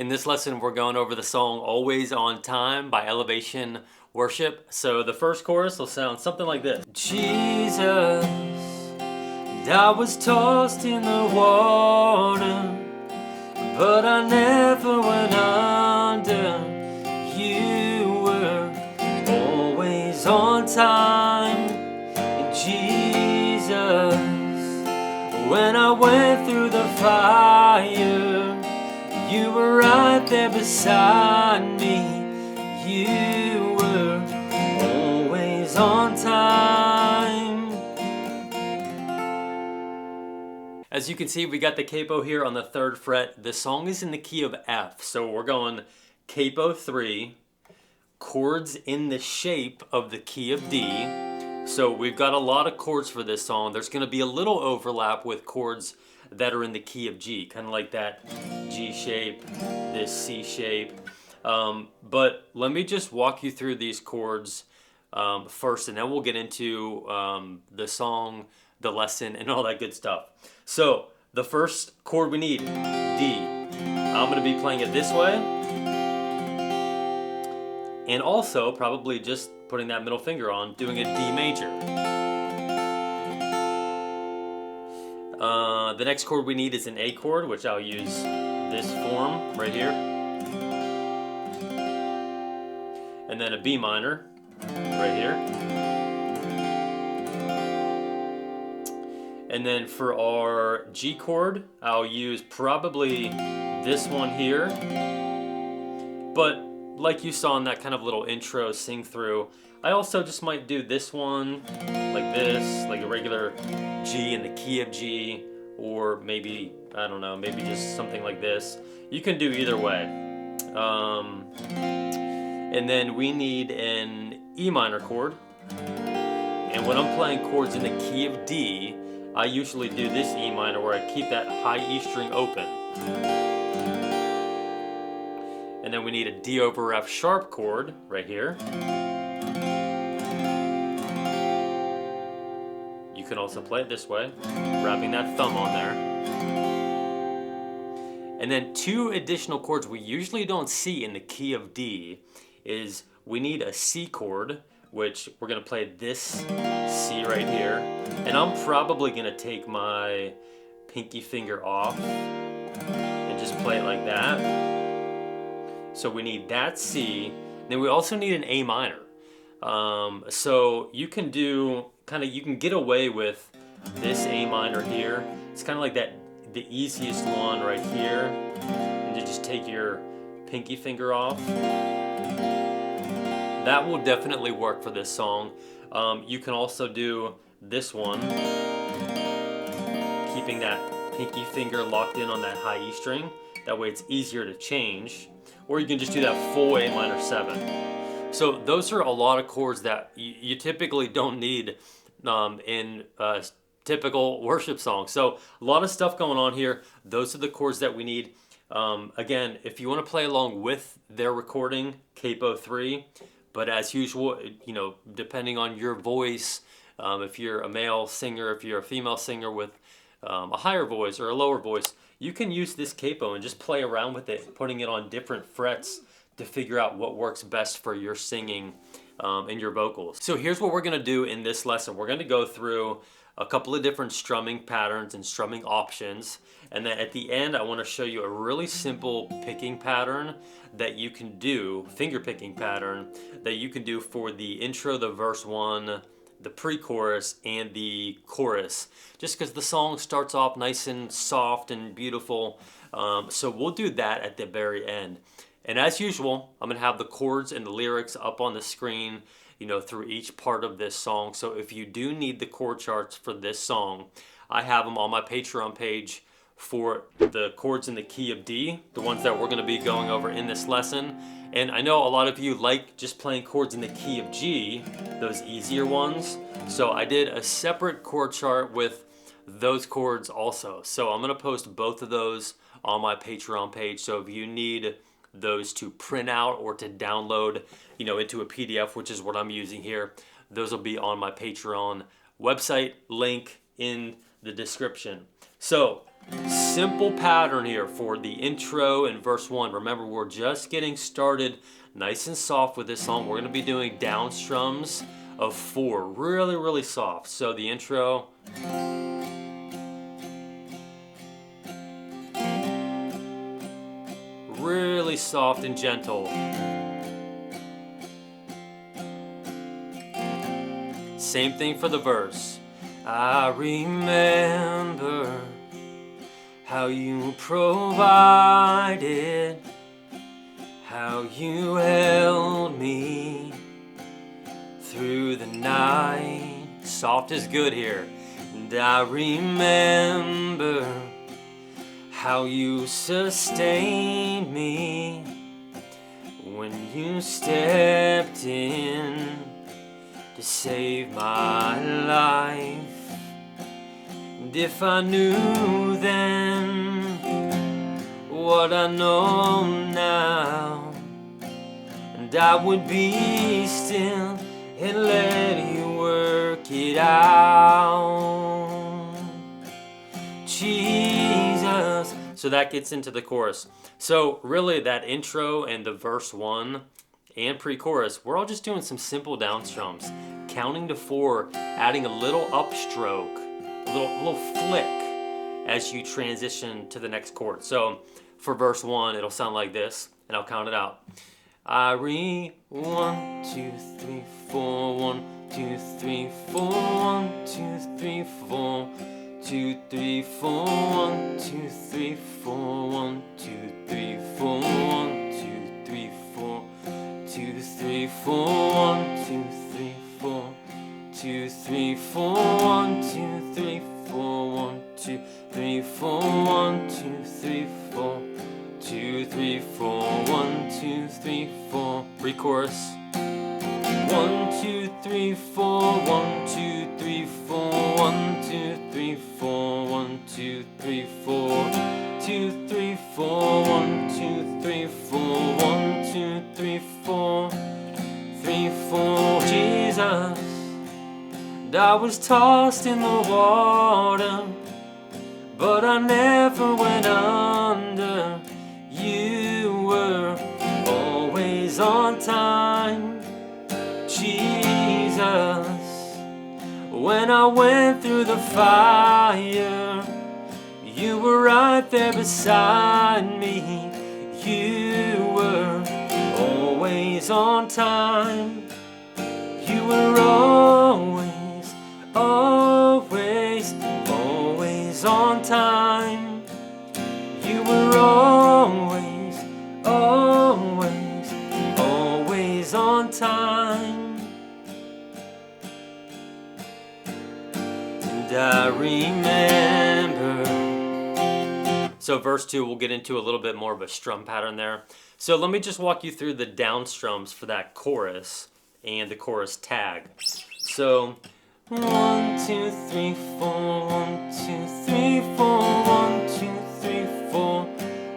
In this lesson, we're going over the song Always on Time by Elevation Worship. So the first chorus will sound something like this. Jesus, and I was tossed in the water, but I never went under. You were always on time. And Jesus, when I went through the fire, you were right there beside me. You were always on time. As you can see, we got the capo here on the 3rd fret. The song is in the key of F, so we're going capo 3, chords in the shape of the key of D. So we've got a lot of chords for this song. There's going to be a little overlap with chords that are in the key of G, kind of like that G shape, this C shape. But let me just walk you through these chords first, and then we'll get into the song, the lesson, and all that good stuff. So the first chord we need, D. I'm going to be playing it this way, and also probably just putting that middle finger on, doing a D major. The next chord we need is an A chord, which I'll use this form right here. And then a B minor right here. And then for our G chord, I'll use probably this one here. But like you saw in that kind of little intro sing through, I also just might do this one like this, like a regular G in the key of G, or maybe, I don't know, maybe just something like this. You can do either way. And then we need an E minor chord. And when I'm playing chords in the key of D, I usually do this E minor where I keep that high E string open. And then we need a D over F sharp chord right here. You can also play it this way, wrapping that thumb on there. And then 2 additional chords we usually don't see in the key of D is we need a C chord, which we're going to play this C right here. And I'm probably going to take my pinky finger off and just play it like that. So we need that C. Then we also need an A minor. So you can do you can get away with this A minor here. It's kind of like the easiest one right here. And you just take your pinky finger off. That will definitely work for this song. You can also do this one, keeping that pinky finger locked in on that high E string. That way it's easier to change. Or you can just do that full A minor 7. So those are a lot of chords that you typically don't need in typical worship songs. So a lot of stuff going on here. Those are the chords that we need. Again, if you want to play along with their recording, capo 3. But as usual, depending on your voice, if you're a male singer, if you're a female singer with a higher voice or a lower voice, you can use this capo and just play around with it, putting it on different frets to figure out what works best for your singing and your vocals. So here's what we're going to do in this lesson. We're going to go through a couple of different strumming patterns and strumming options. And then at the end, I want to show you a really simple picking pattern that you can do, finger picking pattern, that you can do for the intro, the verse 1, the pre-chorus, and the chorus. Just because the song starts off nice and soft and beautiful. So we'll do that at the very end. And as usual, I'm going to have the chords and the lyrics up on the screen, through each part of this song. So if you do need the chord charts for this song, I have them on my Patreon page for the chords in the key of D, the ones that we're going to be going over in this lesson. And I know a lot of you like just playing chords in the key of G, those easier ones. So I did a separate chord chart with those chords also. So I'm going to post both of those on my Patreon page. So if you need those to print out or to download, into a PDF, which is what I'm using here, those will be on my Patreon website, link in the description. So Simple pattern here for the intro and verse 1. Remember, we're just getting started nice and soft with this song. We're going to be doing down strums of 4, really, really soft. So the intro, really soft and gentle. Same thing for the verse. I remember how you provided, how you held me through the night. Soft is good here. And I remember how you sustained me when you stepped in to save my life. And if I knew then what I know now, and I would be still and let you work it out, Jesus. So that gets into the chorus. So really that intro and the verse 1 and pre-chorus, we're all just doing some simple down strums, counting to 4, adding a little upstroke, a little flick as you transition to the next chord. So for verse 1, it'll sound like this, and I'll count it out. 1, 2, 3, 4, 1, 2, 3, 4, 1, 2, 3, 4, 2, 3, 4, 1, 2, 3, 4, 1, 2, 3, 4, 1, 2, 3, 4, 2, 3, 4, 1, 2, 3, 4, 2, 3, 4, 1, 2, 3, 4, 1, 2, 3, 4, 1, 2, 3, 4, 2, 3, 4, 1, 2, 3, 4. Pre-chorus. 1, 2, 3, 4, 1, 2, 3, 4, 1, 2, 3, 4, 1, 2, 3, 4, 2, 3, 4, 1, 2, 3, 4, 1, 2, 3, 4, 3, 4, Jesus. And I was tossed in the water, but I never went under. You were always on time, Jesus. When I went through the fire, you were right there beside me. You were always on time. You were always, always, always on time. You were always, always, always on time. And I remember. So verse 2, we'll get into a little bit more of a strum pattern there. So let me just walk you through the down strums for that chorus and the chorus tag. So 1, 2, 3, 4, 1, 2, 3, 4, 1, 2, 3, 4,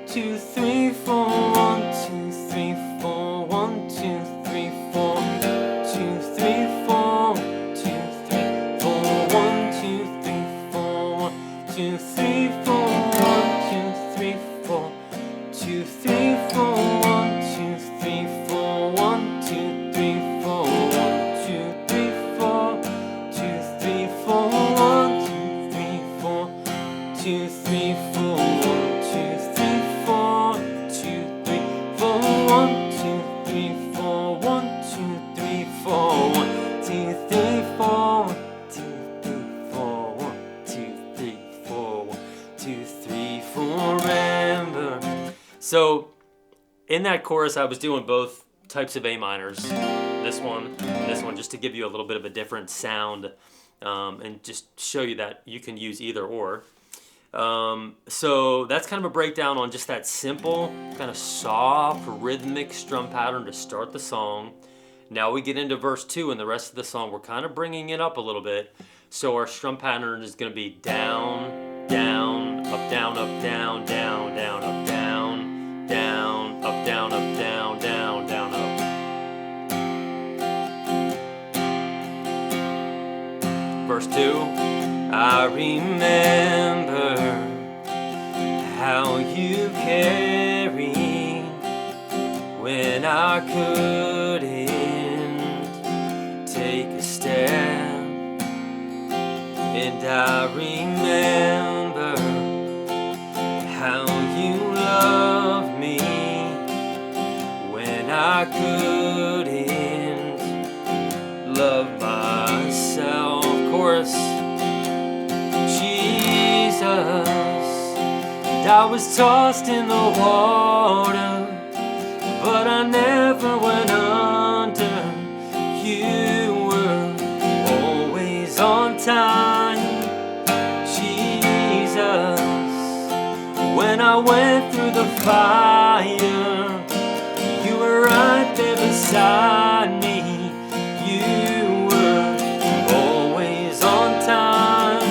2, 3, 4, 1, 2, 3, 4, 1, 2, 3, 4, 2, 3, 4, 2, 3, 4, 1, 2, 3, 4, 1, 2, 3, 4, 1, 2, 3, 4, 2, 3, 4, 1, 2, 3, 4, 1, 2, 3, 4, 1, 2, 3, 4, 2, 3, 4, 1, 2, 3, 4, 2, 3, 4, 1, 2, 3, 4, 2, 3, 4, 1, 2, 3, 4, 1, 2, 3, 4, 1, 2, 3, 4, 2, 3, 4, 1, 2, 3, 4, 1, 2, 3, 4, remember. So in that chorus, I was doing both types of A minors, this one and this one, just to give you a little bit of a different sound and just show you that you can use either or. So that's kind of a breakdown on just that simple, kind of soft, rhythmic strum pattern to start the song. Now we get into verse 2 and the rest of the song, we're kind of bringing it up a little bit. So our strum pattern is going to be down, down, up, down, up, down, down, down, up, down, down, up, down, up, down, down, down, up. Verse 2, I remember carry when I couldn't take a step. And I remember how you loved me when I couldn't love myself. Chorus. Jesus, and I was tossed in the water, but I never went under. You were always on time, Jesus. When I went through the fire, you were right there beside me. You were always on time.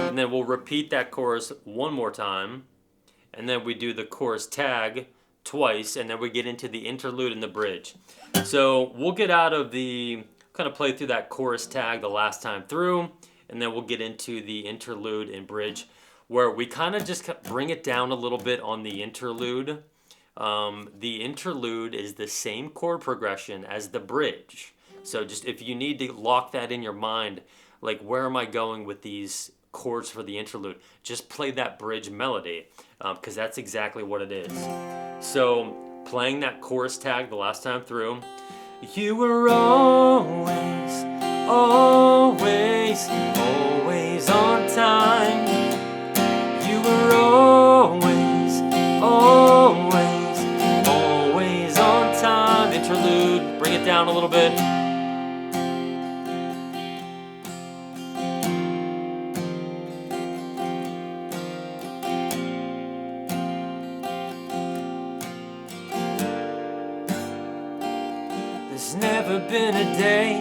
And then we'll repeat that chorus one more time. And then we do the chorus tag twice, and then we get into the interlude and the bridge. So we'll get out of the, kind of play through that chorus tag the last time through, and then we'll get into the interlude and bridge, where we kind of just bring it down a little bit on the interlude. The interlude is the same chord progression as the bridge. So just if you need to lock that in your mind, like where am I going with these chords for the interlude, just play that bridge melody, because that's exactly what it is. So playing that chorus tag the last time through, you were always, always, always on time. You were always, always, always on time. Interlude, bring it down a little bit. There's never been a day,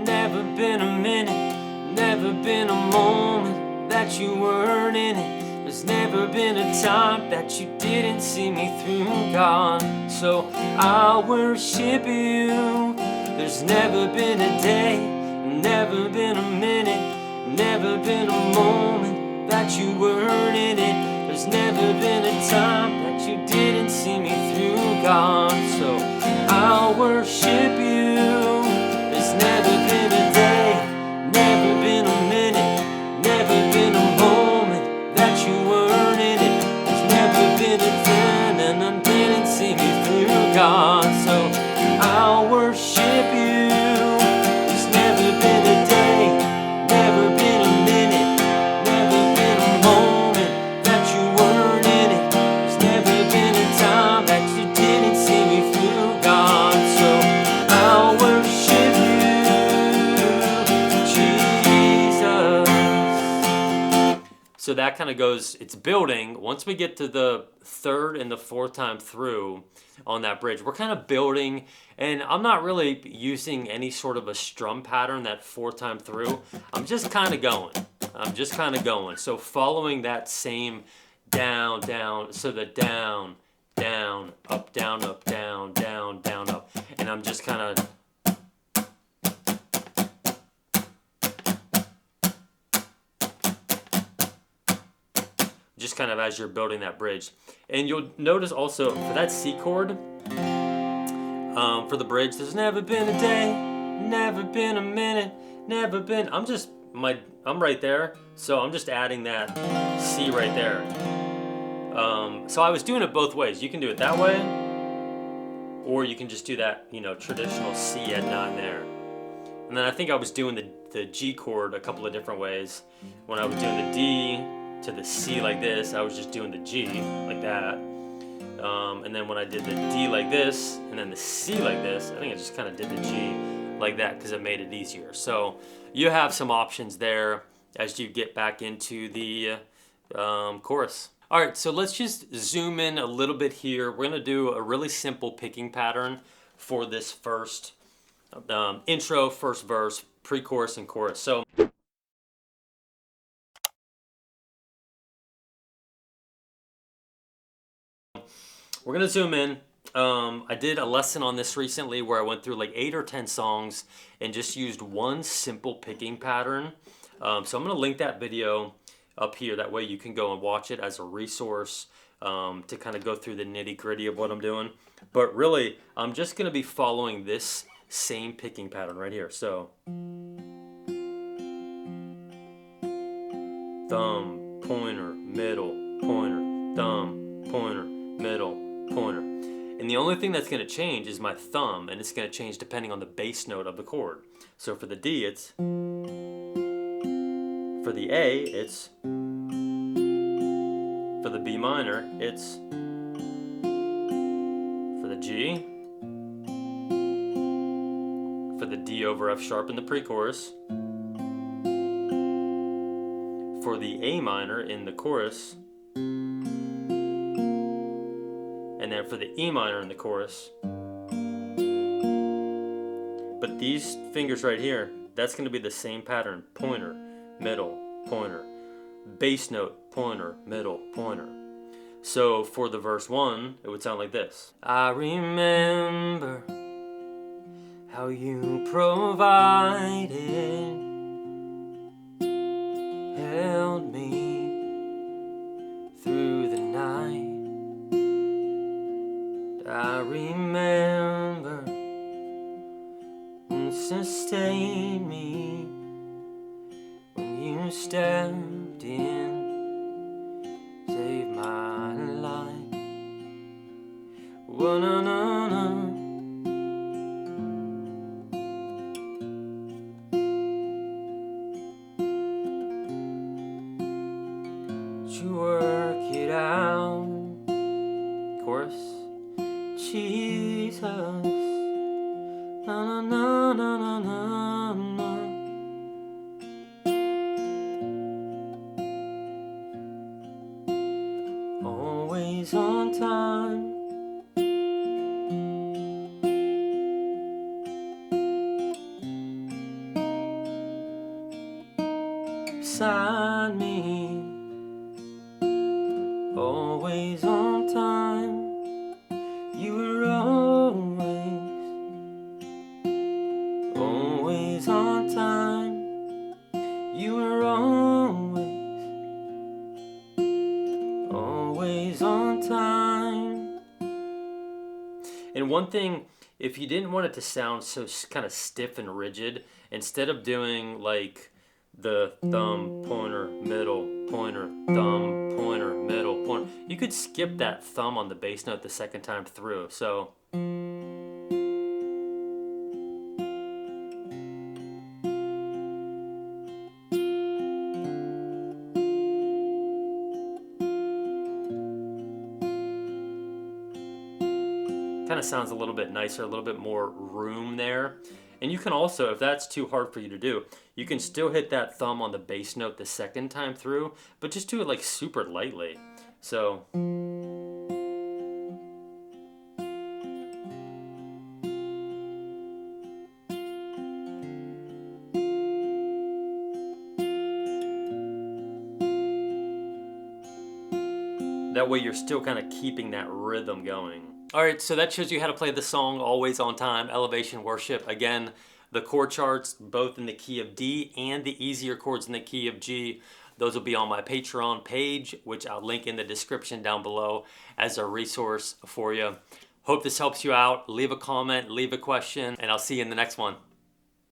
never been a minute, never been a moment that you weren't in it. There's never been a time that you didn't see me through, God. So I worship you. There's never been a day, never been a minute, never been a moment that you weren't in it. There's never been a time that you didn't see me through, God. So I'll worship you. There's never been a day, never been a minute, never been a moment that you weren't in it. There's never been a time and I didn't see me through, God. So I'll worship you. There's never been a day, never been a minute, never been a moment that you weren't in it. There's never been a time that you didn't see me through, God. So I'll worship you, Jesus. So that kind of goes, it's building. Once we get to the third and the fourth time through on that bridge, we're kind of building, and I'm not really using any sort of a strum pattern that fourth time through. I'm just kind of going. So following that same down, down, so the down, down, up, down, up, down, down, down, up. And I'm just kind of as you're building that bridge. And you'll notice also for that C chord, for the bridge, there's never been a day, never been a minute, never been, I'm right there, so I'm just adding that C right there. So I was doing it both ways. You can do it that way, or you can just do that, traditional C at 9 there. And then I think I was doing the G chord a couple of different ways. When I was doing the D to the C like this, I was just doing the G like that. And then when I did the D like this, and then the C like this, I think I just kind of did the G like that because it made it easier. So you have some options there as you get back into the chorus. All right, so let's just zoom in a little bit here. We're gonna do a really simple picking pattern for this first intro, first verse, pre-chorus, and chorus. So we're gonna zoom in. I did a lesson on this recently where I went through like 8 or 10 songs and just used one simple picking pattern. So I'm gonna link that video up here. That way you can go and watch it as a resource to kind of go through the nitty gritty of what I'm doing. But really, I'm just going to be following this same picking pattern right here. So thumb, pointer, middle, pointer, thumb, pointer, middle, pointer. And the only thing that's going to change is my thumb, and it's going to change depending on the bass note of the chord. So for the D, it's, for the A, it's, for the B minor, it's, for the G, for the D over F sharp in the pre-chorus, for the A minor in the chorus, and then for the E minor in the chorus. But these fingers right here, that's going to be the same pattern. Pointer, middle, pointer. Bass note, pointer, middle, pointer. So for the verse 1, it would sound like this. I remember how you provided, held me through the night. I remember and sustained me when you stepped in, saved my life. Whoa, no, no, no. You work it out. Chorus. Jesus, na na na na na na na. Always on time. Beside me. Always on time. You were always on time. You were always on time. And one thing, if you didn't want it to sound so kind of stiff and rigid, instead of doing like the thumb, pointer, middle, pointer, thumb, pointer, middle, pointer, you could skip that thumb on the bass note the second time through. So kind of sounds a little bit nicer, a little bit more room there. And you can also, if that's too hard for you to do, you can still hit that thumb on the bass note the second time through, but just do it like super lightly. So that way you're still kind of keeping that rhythm going. Alright, so that shows you how to play the song Always on Time, Elevation Worship. Again, the chord charts, both in the key of D and the easier chords in the key of G, those will be on my Patreon page, which I'll link in the description down below as a resource for you. Hope this helps you out. Leave a comment, leave a question, and I'll see you in the next one.